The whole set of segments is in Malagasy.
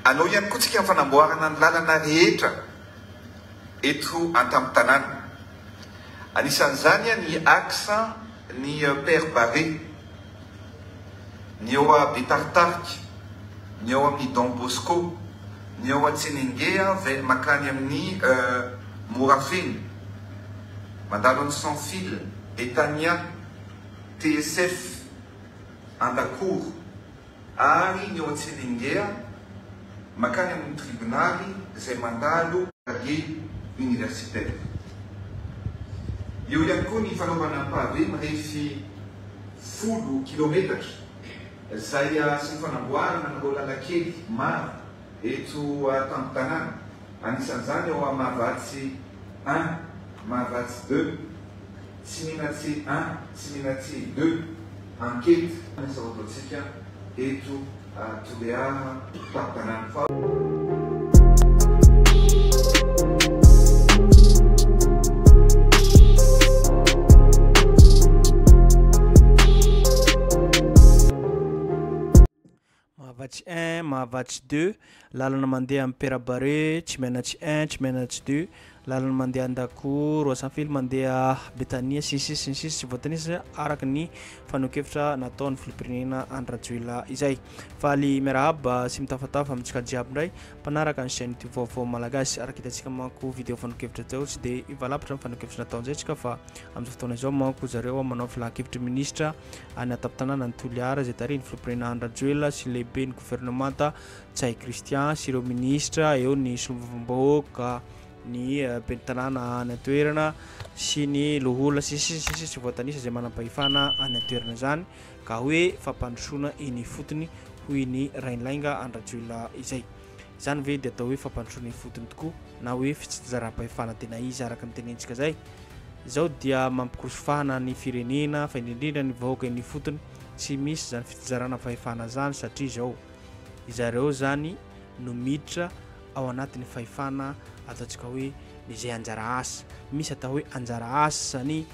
anao ihany koa tsika fanamboarana ny lalana rehetra eto an-tampon-tanàna. Anisan'izany ny axe ny Père Barré, ny eo a Betartarika, ny eo amin'ny Don Bosco, ny eo a Tsenengea makany amin'ny Morafeny, mandalo any Sans Fil, Betania, TSF, Andakour, ary ny eo a Tsenengea makany amin'ny tribunaly izay mandalo Carrier universitaire. Eo ihany koa ny fanaovana pavé mirefy 10 kilometatra izay sy ny fanamboarana ny lalakely maro eto tampon-tanàna. Anisan'izany eo a Mahavatsy 1, Mahavatsy 2, Tsiminatsy 1, Tsiminatsy 2, Ankety anisavatantsika eto Toliara tampon-tanàna. Mahavatsy 1, Mahavatsy 2, lalana mandeha amin'ny Père Barré, tsy menatsy 1, tsy menatsy 2, lalana mandeha Andakour, Sans Fil mandeha Betania, sy voatanisa araka ny fanokefitra nataon'ny filopirenena Andradjoila izay. Faly miarahaba sy mitafatafa amintsika jiaby indray mpanaraka ny chaîne YouTube Vaovao Malagasy. Araka hitantsika manko vidéo fanokefitra zao tsy dia ivalapatra amin'ny fanokefitra nataon'izay tsika fa amin'izao fotoana izao manko zareo manao filan-kevitra ministra any an-tampon-tanàna ny Toliara izay tariny filopirenena Andradjoila sy lehibe ny gouvernemanta Tsay Christian sy ireo ministra eo ny solombavam-bahoaka ny bentanàna any an-toerana sy ny lohola sy voatanisa izay manam-pahefana any an-toerana zany ka hoe fampandrosoana eny fotony hoy ny Rainlainga Andradjoila izay. Izany ve dia atao hoe fampandrosoana eny fotony tokoa na hoe fitsidara-pahefana tena izy araka ny tenentsika zay. Izao dia mampikorosofahana ny firenena fa indrindra ny vahoaka eny fotony tsy misy zany fitizarana fahefana zany satria izao izareo zany no miditra ao anatin'ny fahefana ataontsika hoe izay anjara asa. Misy atao hoe anjara asa ny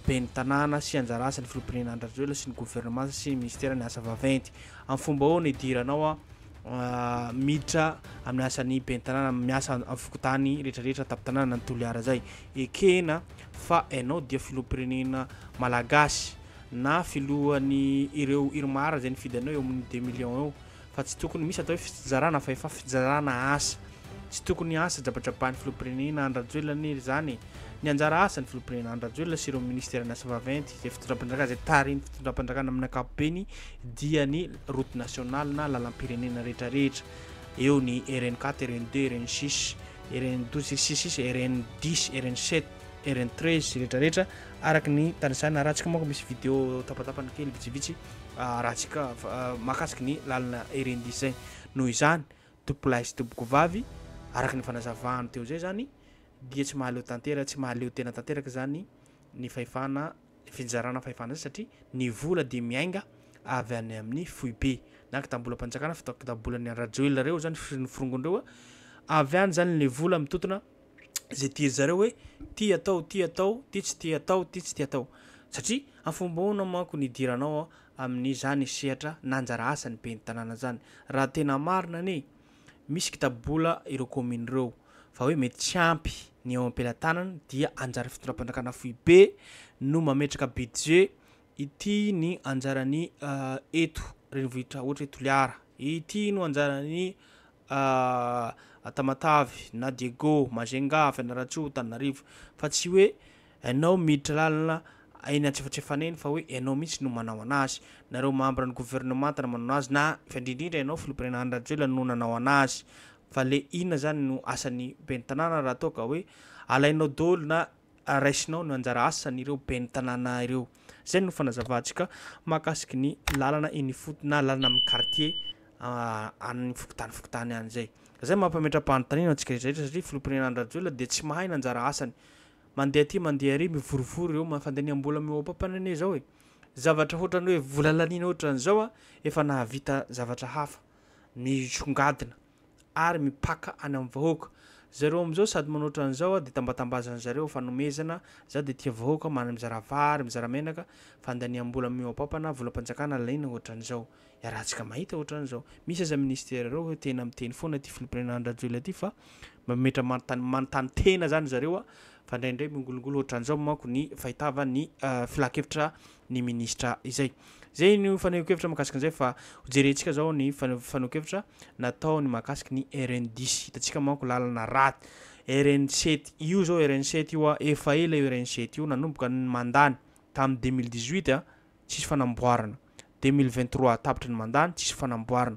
ben'ny tanàna sy anjara asa ny filopirenena Andradjoila sy ny gouvernement sy ny ministera ny asa vaventy. Amin'ny fomba ao ny idiranao miditra amin'ny asan'ny ben'ny tanàna miasa amin'ny fokotany rehetrarehetra tampon-tanàna ny Toliara zay. Ekena fa ianao dia filopirenena malagasy na filohan'ny ireo irmara zay nifidy anao eo amin'ny 2 millions eo fa tsy tokony misy atao hoe fitizarana fa efa fitizarana asa. Tsy tokony asa jabajaban'ny filopirenena Andradjoila ny zany. Ny anjara asa ny filopirenena Andradjoila sy ireo ministera ny asa vaventy izay fitondram-panjakana izay tariny fitondram-panjakana amin'ny ankapobeny dia ny route nationale na lalam-pirenena rehetrarehetra. Eo ny RN4, RN2, RN6, RN12, RN6, RN10, RN7, RN13 rehetrarehetra araka ny tanisana. Rahantsika manko misy vidéo tapatapany kely vitsivitsy rahantsika mahakasiky ny lalana RN10 zay. Noho izany tompolahy sy tombokovavy araka ny fanazavahana teo zay zany dia tsy mahaleo tantera, tsy mahaleo tena tanteraka zany ny fahefana fizarana fahefana zay satria ny vola dia miainga avy any amin'ny foibe na kitambolam-panjakana fitambolan'ny Andradjoila reo zany ny firongondreo avy any zany ny vola mitotona zay tia zareo hoe ty atao, ty tsy ty atao, ty tsy ty atao satria amin'ny fomba ona manko ny idiranao amin'ny zany sehatra nanjara asa ny ben'ny tanàna zany. Raha tena marina ne misy kitabola ireo commune reo fa hoe mety tsy ampy ny eo am-pelantanana dia anjara fitondram-panjakana foibe no mametraka budget ity ny anjarany eto renivohitra ohatra hoe Toliara, ity no anjarany Tamatavy na Diego, Majunga, Fianarantsoa, Antananarivo fa tsy hoe ianao miditra lalana eny antsefatsefana eny fa hoe ianao mihitsy no manao anazy. Nareo membre ny gouvernement na manao azy na indrindrindra ianao filopirenena Andradjoila no nanao anazy fa le inona zany no asan'ny ben'ny tanàna raha toa ka hoe alainao daholo na raisinao no anjara asan'ireo ben'ny tanàna ireo. Zay no fanazavatsika mahakasiky ny lalana eny foty na lalana amin'ny quartier any fokotany any zay. Zay mampametra-panontaniana antsika rehetrarehetra satria filopirenena Andradjoila dia tsy mahay nanjara asany. Mandeha aty mandeha ary mivorivory ireo mafandaniam-bola meo am-pampanane zao e. Zavatra ohatrany hoe vola lanina ohatran'izao efa nahavita zavatra hafa misongadina ary mipaka any amin'ny vahoaka zareo am'zao sady manoatra an'zao de tambatambazana zareo fanomezana za de tia vahoaka mana mizara vary mizara menaka fandaniam-bola miopapana volam-panjakana laina ohatran'izao iarahantsika mahita ohatran'izao misy aza ministera reo hoe tena miteny foana ty Philippe Andradjoila ty fa mametra manontany tena zany zareo fa indraindray mingolongolo ohatran'izao manko ny fahitava ny filakevitra ny ministra izay ny fanehoan-kevitra makasika an'izay fa hojerentsika zao ny fanehoan-kevitra natao ny makasika ny RN10 hitantsika manko lalana raty RN7 io zao RN7 io efa ela io RN7 io nanomboka ny mandany tamin'ny 2018 tsisy fanamboarana 2023 tapitra ny mandany tsisy fanamboarana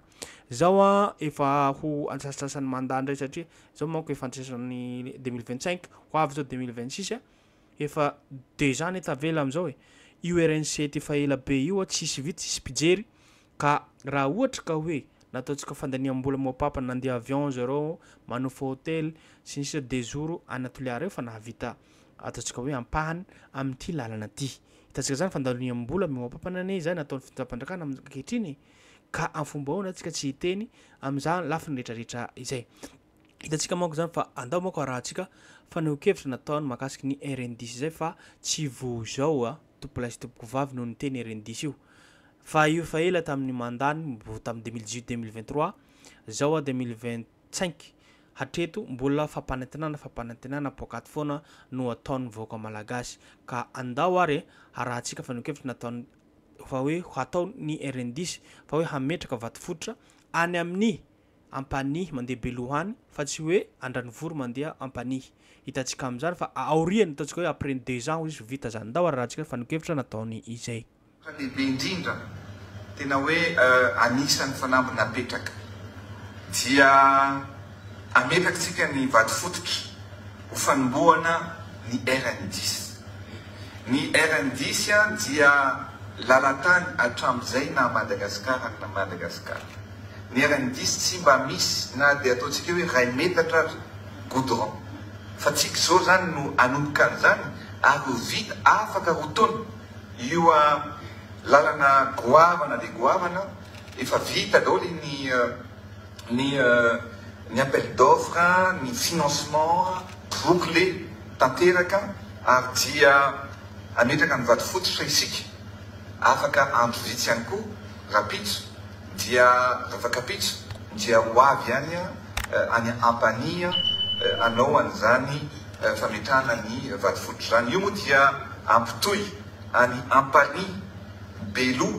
zao efa ho antsasatsasan'ny mandany ndray satria zao manko efa antsasan'ny 2025 ho avy zao 2026 efa 2 ans tavela am'zao io RN7 efa ela be io tsisy vita tsisy pijery ka raha ohatra ka hoe nataontsika fandaniam-bola mopapa nandeha avion zareo manofa hôtel sinisy des jours anatoliara eo fa nahavita ataontsika hoe ampahany amin'ity lalana ty hitantsika zany fandaniam-bola mopapa nane zany nataon'ny fitapandrakana ankehitriny ka amin'ny fomba ahoana antsika tsy hiteny amin'izany lafiny rehetrarehetra izay hitantsika manko zany fa andao manko arahantsika fanehoan-kevitra nataony makasiky ny RN10 zay fa tsy vo zao topolasy topoko vavy noho ny teny RN10 io fa io fa ela tamin'ny mandany tamin'ny 2018-2023 zao 2025 hatreto mbola fampanantenana pokaty foana no ataon'ny vahoaka malagasy ka andao ary arahantsika fanehoan-kevitra nataony fa hoe hatao ny RN10 fa hoe hametraka vato fototra any amin'ny ampany mandeha belohany fa tsy hoe andranovory mandeha ampany hitantsika amin'izany fa aoriany ataontsika hoe après 2 ans izy vita zany ndao arahantsika fanehoan-kevitra nataony izay lehibe indrindra tena hoe anisan'ny fanamby napetraka dia ametrakatsika ny vato fototra ho fanombohana ny RN10 ny RN10 dia lalatany atramizay na Madagasikara na Madagasikara ny RN10 tsy mba misy na dia ataontsika hoe ray metatra goudron fa tsika zao zany no anomboka an'izany ary ho vita afaka ho tona io lalana goavana le goavana efa vita daholo ny appel d'offre ny financement bouclé tanteraka ary dia ametraka ny vato fototra isika afaka andro vitsy ihany koa rapitso dia rafakapitso dia ho avy any any ampania anao an'izany fametrahana ny vato fototra zany io moa dia ampitoy any ampany belo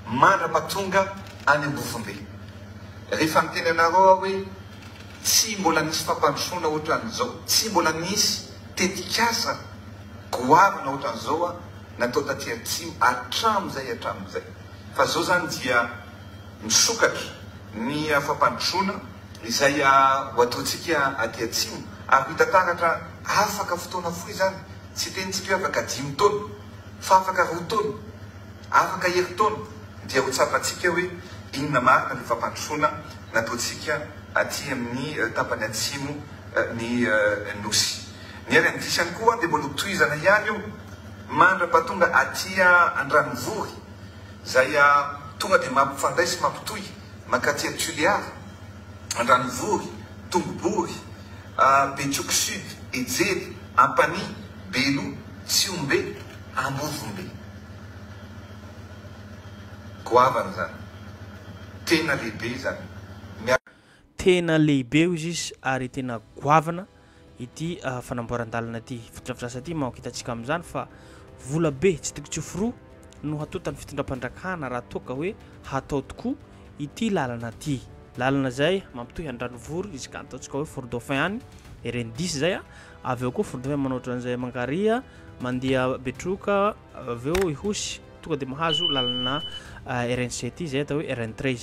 mandrapatonga any ambofombe rehefa miteny anareo hoe tsy mbola nisy fampandrosoana ohatran'izao tsy mbola nisy tetikasa goavana ohatran'izao natao taty atsimo atramizay fa zao zany dia misokatra ny fampandrosoana izay ho ataontsika aty atsimo ary hitantaratra afaka fotoana foy zany tsy tenitsika hoe afaka 5 taona fa afaka 2 taona afaka 2 taona dia ho tsapatsika hoe inona marina ny fampandrosoana nataontsika aty amin'ny tapany atsimo ny nosy ny RN10 ihany koa dia mbola tohizana ihany io mandrapatonga aty Andranovory zay tonga dia mampifanday sy mampitoy makaty Tuléar Andranovory Tongobory Betioky Sud Ejery Ampany Belo Tsiombe Ambovombe goavana zany tena lehibe zany tena lehibe izy ary tena goavana ity fanamboaran-dalana ty fitrafitrasa ty mahakitantsika amin'izany fa vola be tsy tokony tsoforo no hatotany fitondram-pandrakana raha toka hoe hatao tokoa ity lalana ty lalana zay mampitohy Andranovory izy ka ataontsika hoe Fort Dauphin any RN10 zay avy eo koa Fort Dauphin manoatra an'izay Mangaria mandeha Betroka avy eo Ihosy tonga dia mahazo lalana RN7 zay atao hoe RN13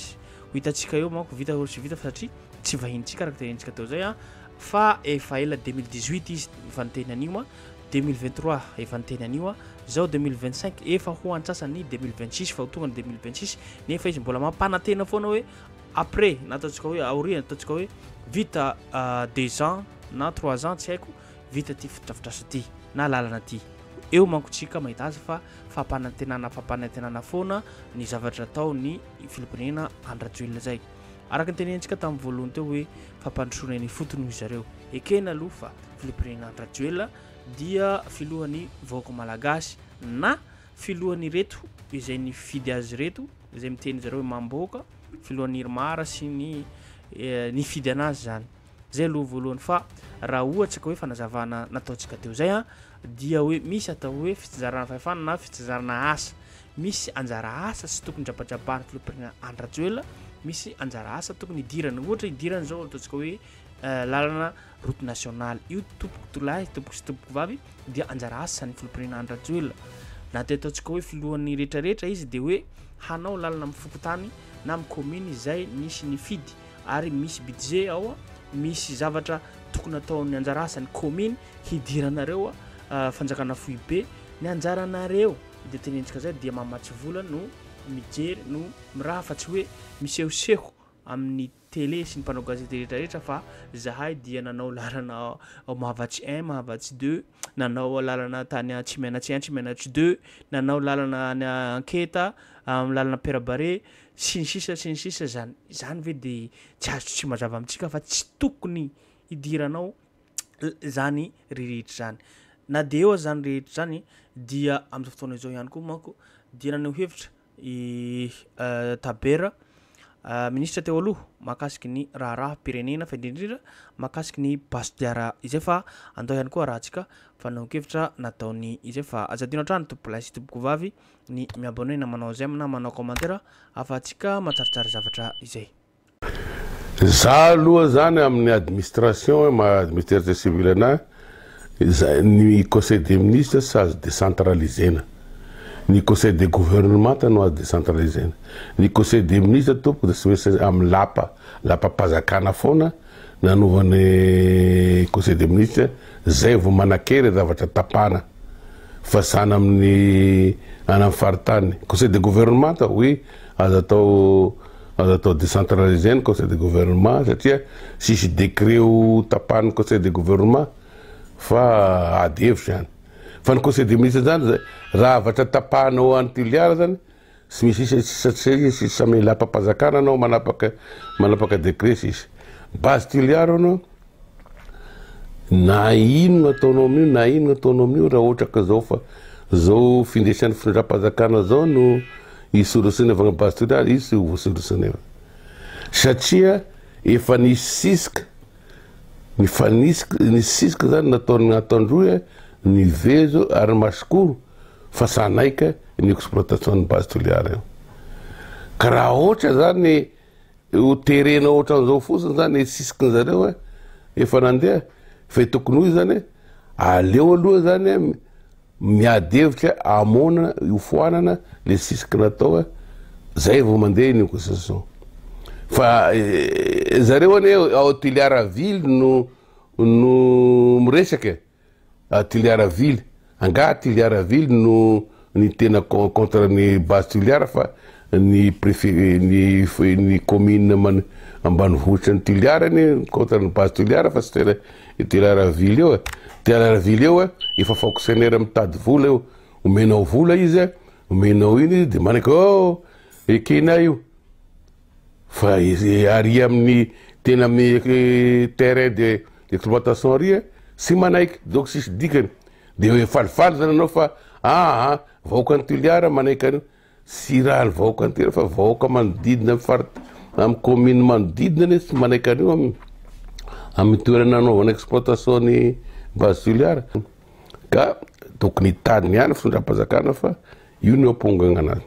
ho hitantsika eo manko vita sy vita satria tsy vahintsika karakterentsika teo zay fa efa ela 2018 izy efa niteny anio 2023 efa niteny anio zao 2025 efa ho antsasany 2026 fa ho tonga ny 2026 nefa izy mbola mampanantena foana hoe après nataontsika hoe aoriana ataontsika hoe vita 2 ans na 3 ans tsy haiko vita ty fitrafitrasa ty na lalana ty eo mankotsika mahita azy fa fampanantenana foana ny zavatra atao ny Philippe Andradjoila zay araka nytenentsika tamin'ny voalohany teo hoe fampandrosoana ny fotony hoy zareo ekena aloha fa Philippe Rajoelina dia filohan'ny vahoaka malagasy na filohan'ny reto izay ny fidy azy reto izay miteny zareo mamboaka filohan'ny Irmara sy ny fidy anazy zany zay aloha voalohany fa raha ohatsaka hoe fanazavana nataontsika teo zay dia hoe misy atao hoe fitsinjarana fahefana na fitsinjarana asa misy anjara asa sy tokony drapadrapahana Philippe Rajoelina misy anjara asa tokony idirana ohatra idirana zao ataontsika hoe lalana route nationale io tompoko tolahy tompoko sy tompoko vavy dia anjara asa ny Philippe Rajoelina na ataontsika hoe filohan'ny rehetrarehetra izy dia hoe hanao lalana amin'ny fokotany na amin'ny commune izay nisy ny fidy ary misy budget ao misy zavatra tokony ataon'ny anjara asa ny commune hidiranareo fanjakana foibe ny anjaranareo dia tenentsika zay dia mamatsy vola no mijery no miraha fa tsy hoe misehoseho amin'ny télé sy ny mpanao gazety rehetrarehetra fa zahay dia nanao lalana mahavatsy 1 mahavatsy 2 nanao lalana tany Tsimihanatsy 1 Tsimihanatsy 2 nanao lalana any Anketa lalana Perabare sy ny sisa zany ve dia tsy azo tsy mazava amintsika fa tsy tokony idiranao zany rehetra zany na dia eo zany rehetra zany dia amin'ny fotoana izao ihany koa manko dia naneho hevitra Tabera ministra teo aloha mahakasiky ny raharaha pirenena fa indrindra mahakasiky ny Bastoiara izay fa andao ihany koa rahantsika fa nankevitra nataony izay fa azadino hatrany tompolahy sy tompoko vavy ny miabonné na manao zay na manao commentaire afatsika matsaritsara zavatra izay za aloha zany amin'ny administration ministère civil ana ny conseil des ministres sy azo décentralisena ny conseil des gouvernements no azo décentralisena ny conseil des ministres tompoko da sy maintsy amin'ny lapa-pazakana foana nanovany conseil des ministres zay vao manakery zavatra tapana fa zany amin'ny amin'ny faritany conseil des gouvernements oui azo atao décentralisena conseil des gouvernements satria sisy décret o tapana conseil des gouvernements fa ady hevitra zany fa ny conseil des ministres zany raha avatra tapahanao any tiliara zany sy misy sisy samy lapa-pazakana anao manapaka décret sisy base tiliara anao na ino ataonao amin'io na ino ataonao amin'io raha ohatra ka zao fa zao findesan'ny findram-pazakana zao no isorosana avana base tiliara izy sy voasorosana satria efa nisisika ny sisika zany nataony atandroa ny vezo ary masikoro fa sanaika ny exploitation ny base toliara io ka raha ohatra zany terena ohatra an'izao fosiny zany sisiky zareo efa nandeha fa tokony hoy zany aleo aloha zany miadevitra amona iofoanana le sisiky natao zay vao mandeha ny négociation fa zareo ane ao tiliara ville no miresaka tiliara ville anga tiliara ville no ny tena contre ny base tiliara fa ny préfet ny commune ambanivohitra ny tiliara ny contre ny base tiliara fa sy tiliara ville eo efa fonctionnaire mitady vola eo omenao vola izy omenao iny de manako ekena io fa ary amin'ny tena amin'ny terrain de exploitation ary sy manaiky donc sisy dikany de hoe falifaly zany anao fa vahoaka ny tiliara manaiky anio sy raha ny vahoaka ny tiliara fa vahoaka manodidina amin'ny commune manodidina ane sy manaiky anio amin'ny toerana anaovana exploitation ny base tiliara ka tokony hitadiny ihany fitondram-pazakana fa io ny ampongana anazy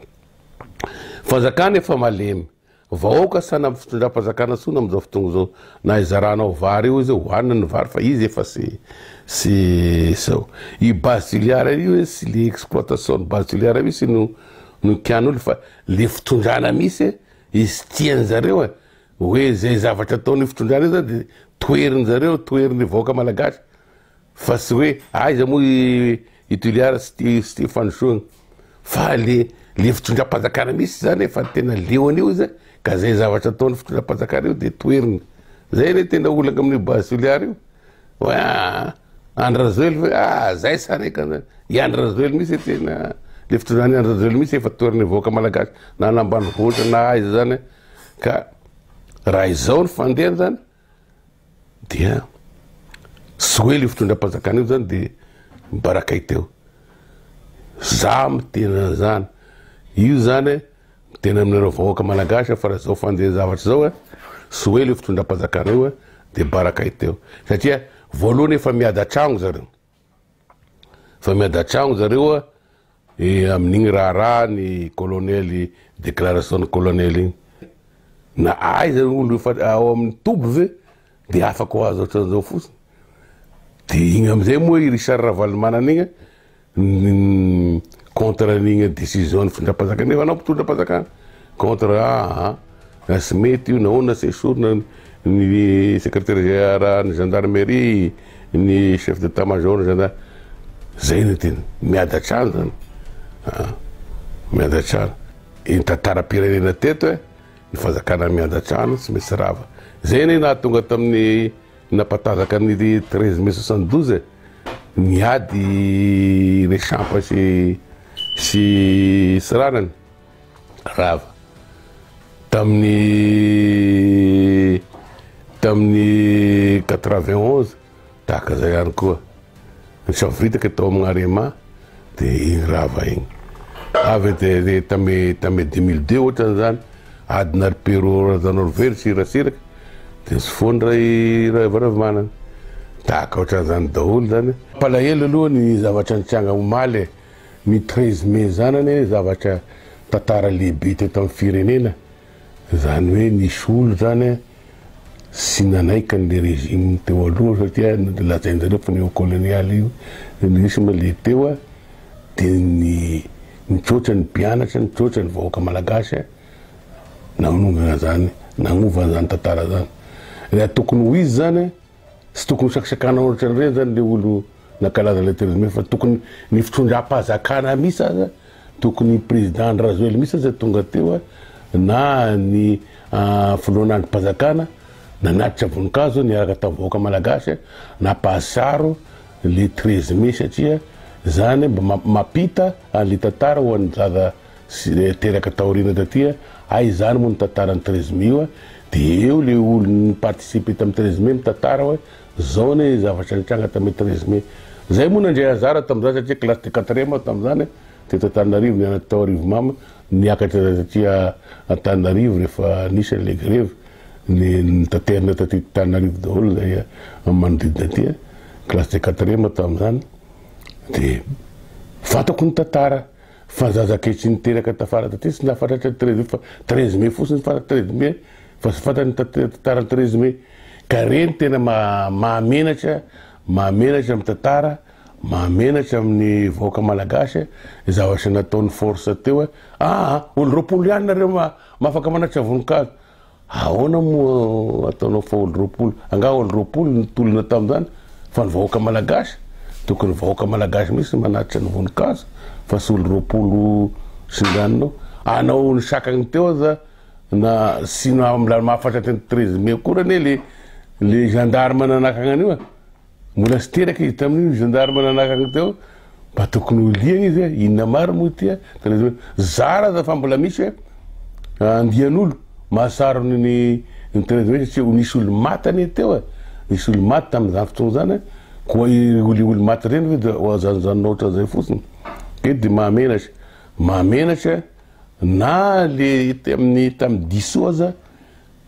fazakana efa malemy vahoaka sana amin'ny fitondram-pazakana tsona am'izao fotoagna zao na izaranao vary io izy hoanina ny vary fa izy efa sy sao i base tiliara io sy le exploitation ny base tiliara misy no kian'olo fa le fitondrana misy izy tiany zareo hoe zay zavatra ataony fitondrana io zany de toeriny zareo toeriny vahoaka malagasy fa sy hoe aiza moa i tiliara sy ty fandrosoagna fa le fitondram-pazakana misy zany efa tena leoany io izy ka zay zavatra ataony fitondram-pazakana io de toeriny zay ne tena olana amin'ny base tiliara io hoe Andrazoely hoe zay sanaika i Andrazoely misy tena le fitondrany Andrazoely misy efa toeriny vahoaka malagasy na nambanivohitra na aiza zany ka raha izao ny fandehany zany dia sy hoe le fitondram-panjakana io zany de mibarakay teo. Za mitena zany io zany tena aminareo vahoaka malagasy fa raha zao fandeha zavatra zao sy hoe le fitondram-panjakana io de barakay teo satria voalohany efa miada tragno zareo, fa miada tragno zareo amin'igny raha ny colonel déclaration ny colonel igny na aiza olo ao amin'ny tobo ve de afaka ho azo ohatran'izao fotsiny. De igny amizay moa i Richard Ravalomanana igny contre n'igny décision ny fitondram-panjakana nefa anao mpitondram-panjakana contre sy mety io nahoana séjour ny secrétaire ny gendarmerie ny chef d'état major ny gendarme zay ny tena miada trano zany miada trano ny tantara-pirenena teto ny fanjakana miada trano tsy misy rava zay ny nahatonga tamin'ny napatazaka ny 13 mai 72 niady Rechamp sy ranany rava tamin'ny 91 tahaka zay ihany koa nisavritaka tao amin'ny Arema de igny rava igny avy de tame 2002 ohatran'izany adina Pero Razanorovery sirasiraka de sy fony Ravalomanana tahaka ohatran'izany daholo zany. Palahelo aloha ny zavatra nitranga omaly ny 13 mai zany zavatra tantara lehibe teto amin'ny firenena zany hoe nisy olo zany sy nanaika le régime teo aloha satria lazainjareo fa néocolonial io nisy ma le teo de nitsotra ny mpianatra nitsotra ny vahoaka malagasy nagnongana zany nagnova zany tantara zany. Raha tokony ho izy zany sy tokony sakasakana ohatran'ireny zany le olo nakalaza le 13 mai fa tokony ny fitondram-panjakana misy aza tokony président Rajoely misy aza tonga teo na ny filohan'androm-panjakana nanatitra voninkazo niaraka tamin'ny vahoaka malagasy napahasaro le 13 mai satria zany mba mapita le tantara ho an'ny zaza teraka taorina tatia zany moa ny tantarany 13 mai io de eo le olo niparticipe tamin'ny 13 mai mitantara hoe zao ne zavatra nitranga tamin'ny 13 mai zay moa nandray anjara tamin'izany satria classe de 4e tamin'izany teto Antananarivo ny anaty tao Arivo mama niakatra satria Antananarivo rehefa nisy le grève ny taterina taty Antananarivo daholo zay manodidina aty classe de 4e tamin'izany de fatako ny tantara fa zazaketry niteraka tafara taty sy nafantatra 13 mai fotsiny fantatra 13 mai fa sy fantany tantarany 13 mai ka reny tena mahamenatra amin'ny tantara mahamenatra amin'ny vahoaka malagasy zavatra nataon'ny force teo olo 20 ihany nareo mahafaka manatra voninkazo ahoana moa ataonao fa olo 20 anga olo 20 nitolona tamin'izany fa ny vahoaka malagasy tokony vahoaka malagasy misy manatitra ny voninkazo fa sy olo 20 singanonao anao ny sakagny teo za na sy mahafatra teny 13 mai koa rane le gendarme nanakagna an'io mbola sy teraka izy tamin'io gendarme nanakagny teo mba tokony ho liagna izy inona maro moa ity zara za fa mbola misy andian'olo mahasaro ny 13 mai satria nisy olo matany teo nisy olo maty tamin'izany fotoana zany koa olo maty reny de azanozanona ohatran'izay fotsiny ke de mahamenatra na le tamin'ny diso aza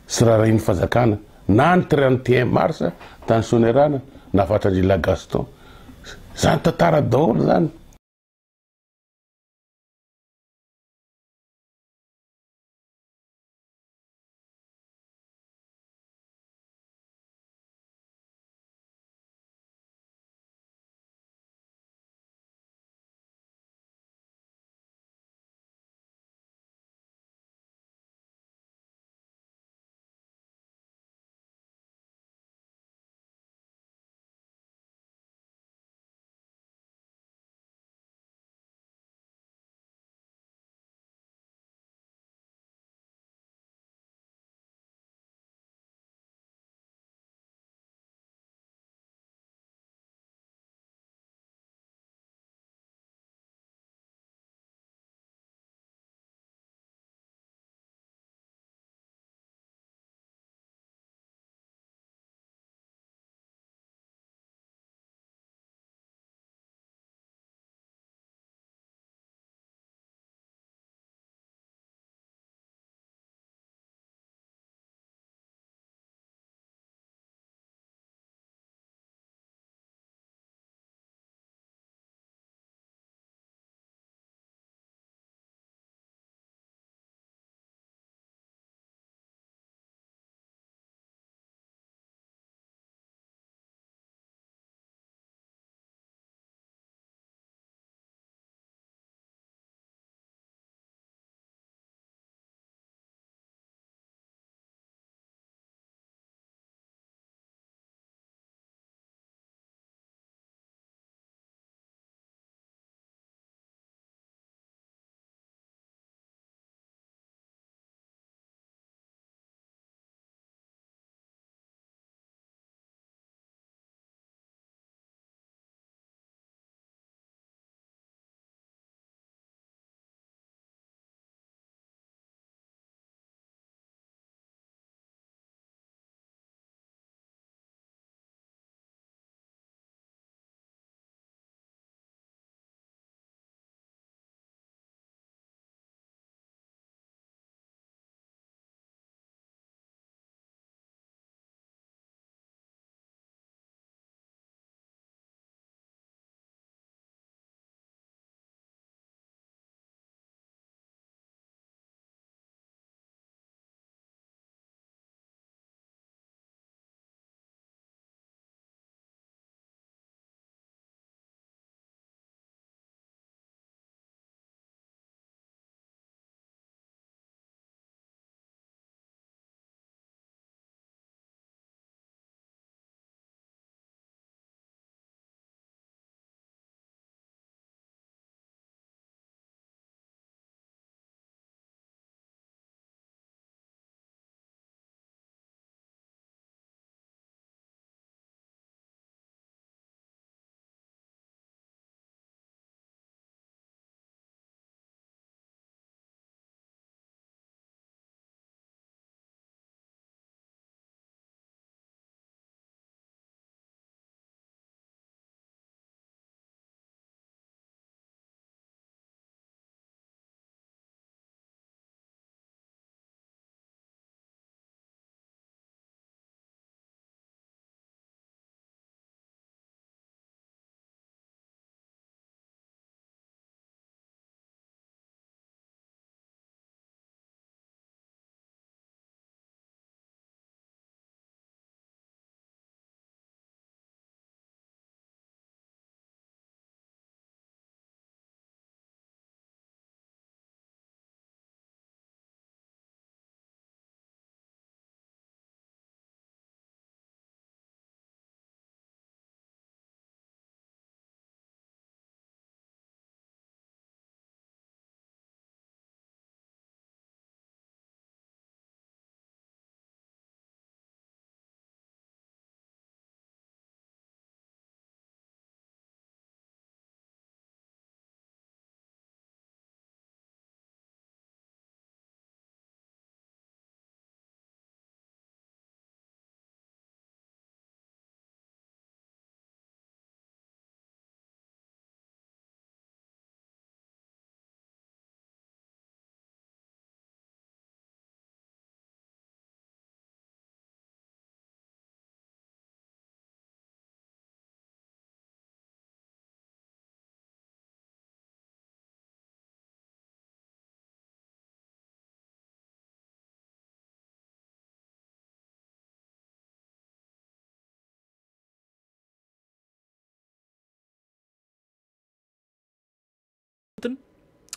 sy raha iny fanjakana na ny 31 mars tany Sonerana nafatra Andrila Gaston zany tantara daholo zany.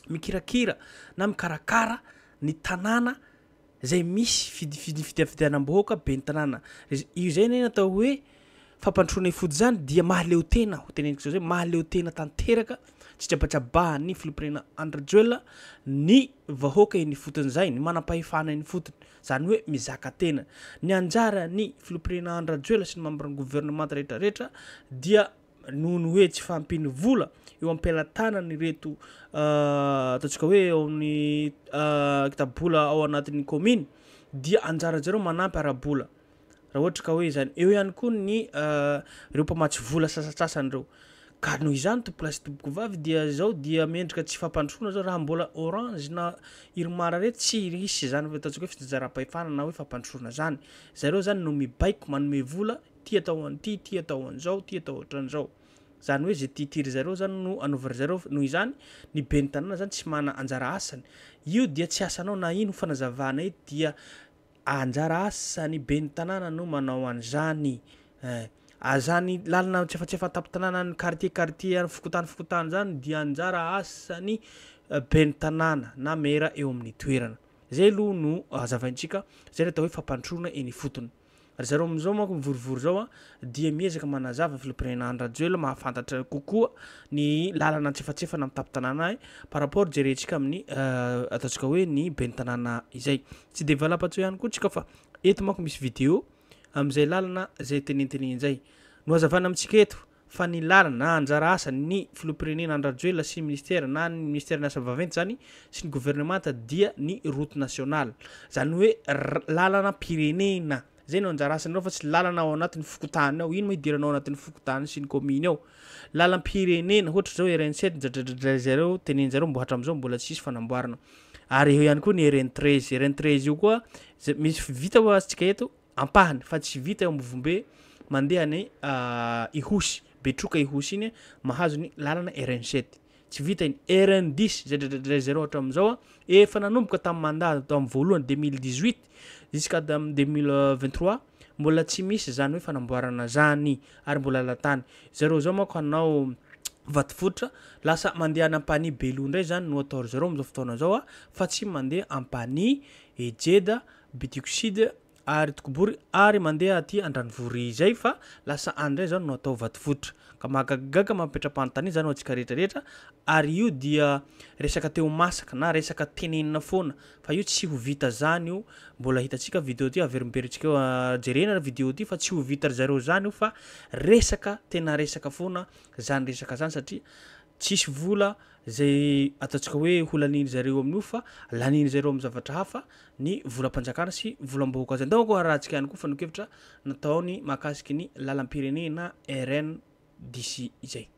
mikirakira na mikarakara ny tanàna zay misy fidifidianam-bahoaka be ny tanàna io zay ny natao hoe fampantroana fody zany dia mahaleo tena ho teneniko zao zay mahaleo tena tanteraka tsy trabatrabahan'ny filompirena Andrajoela ny vahoaka iny foton'izay ny manam-pahefana iny fotony zany hoe mizaka tena ny anjara ny filompirena Andrajoela sy ny membre gouvernement rehetrarehetra dia noho ny hoe tsy fampiny vola eo am-pelantanany reto ataontsika hoe eo amin'ny kitabola ao anatin'ny commune dia anjaranjareo manampy arabola raha ohatra ka hoe zany eo ihany koa ny reo mpamatsy vola sasasasany reo ka noho izany tompolasy tompoko vavy dia zao dia mendrika tsy fampantroana zao raha mbola orange na irmara reto tsy risy zany ataontsika hoe fitsinjaram-pahefana na hoe fampantroana zany zareo zany no mibaiko manome vola ty atao an'ity ty atao an'izao ty atao ohatran'izao zany hoe zay titiry zareo zany no anaovary zareo noho izany ny ben'ny tanàna zany tsy mana anjara asany io dia tsy asanao na ino fanazavana eto dia anjara asany ben'ny tanàna no manao an'izany azany lalana tsy efa tapin-tanàna ny quartier fikotany zany dia anjara asany ben'ny tanàna na mera eo amin'ny toerana zay aloha no azavaintsika zay ny atao hoe fampantroana eny fotony ary zareo am'izao manko mivorivory zao dia miezaka manazava filompirena Andrajoela mahafantatra kokoa ny lalana antsefatsefana amin'ny tapin-tanàna par rapport jerentsika amin'ny ataontsika hoe ny ben'ny tanàna izay tsy développe ihany koa tsika fa eto manko misy vidéo am'izay lalana zay tenentenen'izay no azavana amintsika eto fa ny lalana na anjara asany ny filomprenena Andrajoela sy ministère na ny ministère ny asa vaventy zany sy ny gouvernement dia ny route nationale zany hoe lalana pirenena zay no anjara asany fa tsy lalana ao anatin'ny fikotany ao ino mo idiranao anatin'ny fikotany sy ny commune ao lalam-pirenena ohatra zao RN7 zareo tenenjareo mbo hatram'izao mbola tsisy fanamboarana ary eo ihany koa ny RN13 io koa misy vita ho azitsika eto ampahany fa tsy vita eo ambovombe mandeha ny ihosy betroka ihosy iny mahazo ny lalana RN7 tsy vita iny RN10 zareo hatram'izao efa nanomboka tamin'ny mandat tamin'ny voalohany 2018 jusqu'à 2023 mbola tsy misy zany hoe fanamboarana zany ary mbola latany zareo zao manko hanao vatifotra lasa mandeha ampany Belo ndray zany no atao zareo am'izao fotoana zao fa tsy mandeha ampany Ejeda Bitixide ary Tokobory ary mandeha aty Andranovory zay fa lasa andray zany no atao vatifotra ka mahagagagaga mampetram-panontania zany ho antsika rehetrarehetra ary io dia resaka teo masaka na resaka tenenina foana fa io tsy ho vita zany io mbola hitantsika vidéo ty averimberitsika jerena vidéo ty fa tsy ho vita zareo zany io fa resaka tena resaka foana zany resaka zany satria tsisy vola zay ataontsika hoe holaniny zareo amin'io fa laniny zareo amin'ny zavatra hafa ny volam-panjakana sy volam-bahoaka zany donc rahantsika ihany koa fa nokevitra nataony mahakasiky ny lalam-pirenena RN d'ici izay